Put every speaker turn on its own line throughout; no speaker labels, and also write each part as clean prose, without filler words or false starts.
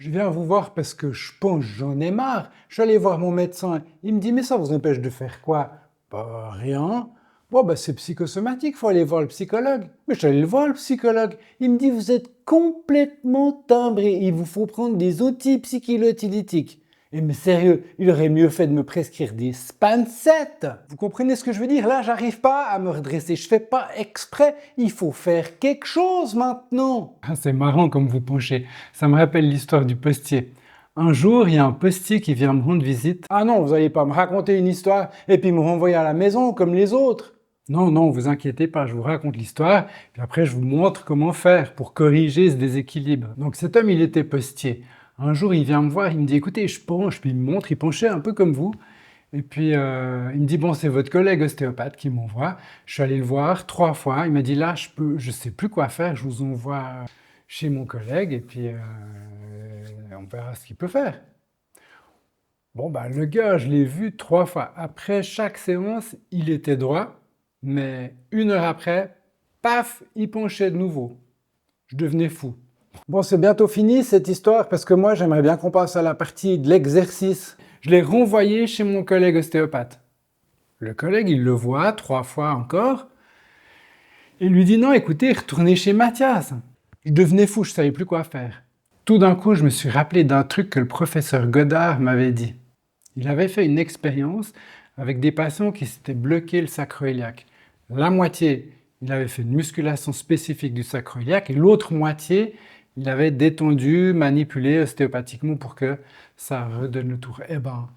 Je viens vous voir parce que je pense j'en ai marre. Je suis allé voir mon médecin. Il me dit, mais ça vous empêche de faire quoi? Bah rien. Bon, bah c'est psychosomatique, faut aller voir le psychologue. Mais je suis allé le voir le psychologue. Il me dit, vous êtes complètement timbré. Il vous faut prendre des antipsycholytiques. Et mais sérieux, il aurait mieux fait de me prescrire des Spansets. Vous comprenez ce que je veux dire? Là, j'arrive pas à me redresser. Je fais pas exprès. Il faut faire quelque chose maintenant. Ah, c'est marrant comme vous penchez. Ça me rappelle l'histoire du postier. Un jour, il y a un postier qui vient me rendre visite. Ah non, vous n'allez pas me raconter une histoire et puis me renvoyer à la maison comme les autres. Non, non, vous inquiétez pas, je vous raconte l'histoire, puis après je vous montre comment faire pour corriger ce déséquilibre. Donc cet homme, il était postier. Un jour, il vient me voir, il me dit, écoutez, je penche, puis il me montre, il penchait un peu comme vous. Et puis, il me dit, bon, c'est votre collègue ostéopathe qui m'envoie. Je suis allé le voir 3 fois. Il m'a dit, là, je sais plus quoi faire, je vous envoie chez mon collègue, et puis on verra ce qu'il peut faire. Bon, bah, le gars, je l'ai vu 3 fois. Après chaque séance, il était droit, mais 1 heure après, paf, il penchait de nouveau. Je devenais fou. Bon, c'est bientôt fini cette histoire parce que moi, j'aimerais bien qu'on passe à la partie de l'exercice. Je l'ai renvoyé chez mon collègue ostéopathe. Le collègue, il le voit 3 fois encore. Il lui dit, non, écoutez, retournez chez Mathias. Je devenais fou, je ne savais plus quoi faire. Tout d'un coup, je me suis rappelé d'un truc que le professeur Godard m'avait dit. Il avait fait une expérience avec des patients qui s'étaient bloqués le sacro-iliaque. La moitié, il avait fait une musculation spécifique du sacro-iliaque et l'autre moitié, il avait détendu, manipulé ostéopathiquement pour que ça redonne le tour. Eh ben,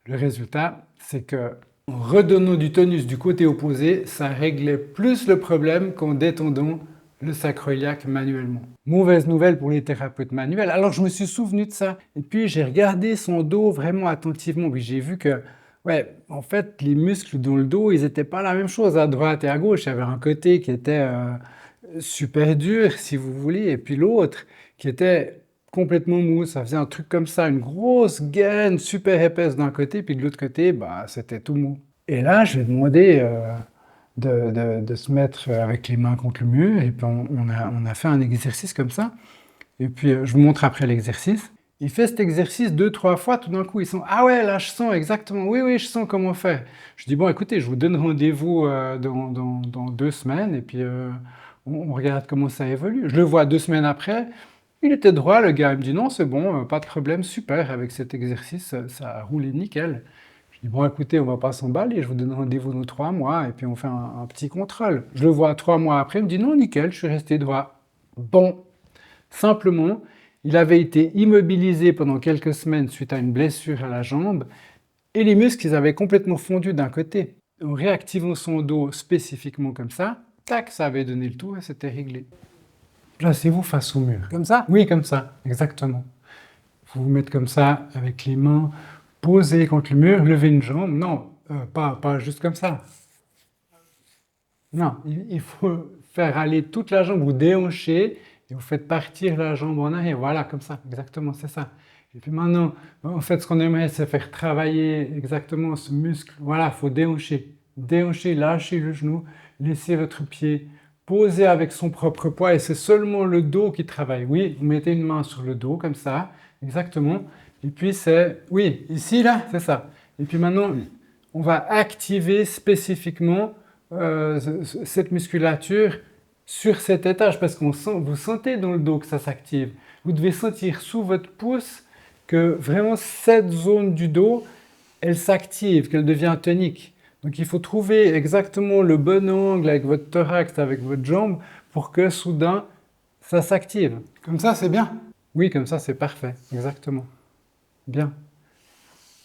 le résultat, c'est que en redonnant du tonus du côté opposé, ça réglait plus le problème qu'en détendant le sacro-iliaque manuellement. Mauvaise nouvelle pour les thérapeutes manuels. Alors je me suis souvenu de ça. Et puis j'ai regardé son dos vraiment attentivement. Puis j'ai vu que, ouais, en fait, les muscles dans le dos, ils n'étaient pas la même chose à droite et à gauche. Il y avait un côté qui était super dur, si vous voulez, et puis l'autre qui était complètement mou. Ça faisait un truc comme ça, une grosse gaine super épaisse d'un côté, puis de l'autre côté, bah, c'était tout mou. Et là, je lui ai demandé de se mettre avec les mains contre le mur, et puis on a fait un exercice comme ça. Et puis je vous montre après l'exercice. Il fait cet exercice 2-3 fois, tout d'un coup, ils sont « Ah ouais, là, je sens exactement, oui, oui, je sens comment faire. » Je dis « Bon, écoutez, je vous donne rendez-vous dans 2 semaines, et puis on regarde comment ça évolue. » Je le vois 2 semaines après, il était droit, le gars. Il me dit « Non, c'est bon, pas de problème, super, avec cet exercice, ça a roulé nickel. » Je dis « Bon, écoutez, on va pas s'emballer, je vous donne rendez-vous dans 3 mois, et puis on fait un petit contrôle. » Je le vois 3 mois après, il me dit « Non, nickel, je suis resté droit. » Bon, simplement, il avait été immobilisé pendant quelques semaines suite à une blessure à la jambe, et les muscles, ils avaient complètement fondu d'un côté. En réactivant son dos spécifiquement comme ça, tac, ça avait donné le tour et c'était réglé. Placez-vous face au mur. Comme ça? Oui, comme ça, exactement. Vous vous mettez comme ça, avec les mains posées contre le mur, levez une jambe. Non, pas juste comme ça. Non, il faut faire aller toute la jambe, vous déhanchez, et vous faites partir la jambe en arrière. Voilà, comme ça, exactement, c'est ça. Et puis maintenant, en fait, ce qu'on aimerait, c'est faire travailler exactement ce muscle. Voilà, il faut déhancher. Déhancher, lâchez le genou, laissez votre pied poser avec son propre poids, et c'est seulement le dos qui travaille. Oui, vous mettez une main sur le dos, comme ça, exactement. Et puis c'est, oui, ici, là, c'est ça. Et puis maintenant, on va activer spécifiquement cette musculature sur cet étage, parce que vous sentez dans le dos que ça s'active. Vous devez sentir sous votre pouce que vraiment cette zone du dos, elle s'active, qu'elle devient tonique. Donc il faut trouver exactement le bon angle avec votre thorax, avec votre jambe, pour que soudain, ça s'active. Comme ça, c'est bien? Oui, comme ça, c'est parfait, exactement. Bien.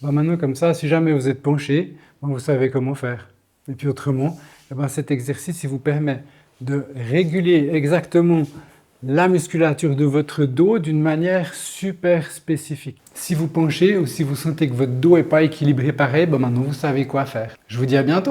Ben maintenant, comme ça, si jamais vous êtes penché, ben vous savez comment faire. Et puis autrement, ben cet exercice, il vous permet de réguler exactement la musculature de votre dos d'une manière super spécifique. Si vous penchez ou si vous sentez que votre dos n'est pas équilibré pareil, ben maintenant vous savez quoi faire. Je vous dis à bientôt!